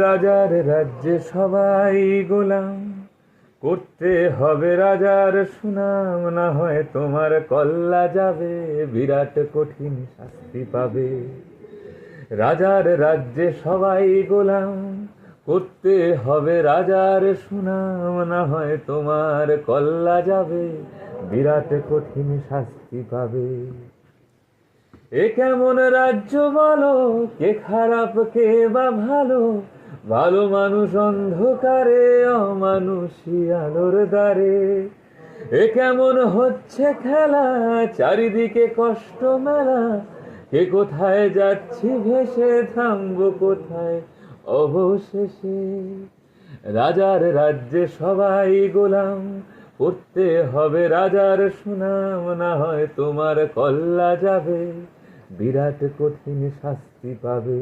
রাজার রাজ্যে সবাই গোলাম, করতে হবে রাজার সুনাম, না হয় তোমার কল্লা যাবে, বিরাট কঠিন শাস্তি পাবে। রাজার রাজ্যে সবাই গোলাম, করতে হবে রাজার সুনাম, না হয় তোমার কল্লা যাবে, বিরাট কঠিন শাস্তি পাবে। এ কেমন রাজ্য বলো, কে খারাপ কে বা ভালো, ভালো মানুষ অন্ধকারে, অমানুষী আলোর দ্বারে। এ কেমন হচ্ছে খেলা, চারিদিকে কষ্ট মেলা, কে কোথায় যাচ্ছি ভেসে, থামবো কোথায় অবশেষে। রাজার রাজ্যে সবাই গোলাম, করতে হবে রাজার সুনাম, না হয় তোমার কল্লা যাবে, বিরাট কঠিন শাস্তি পাবে।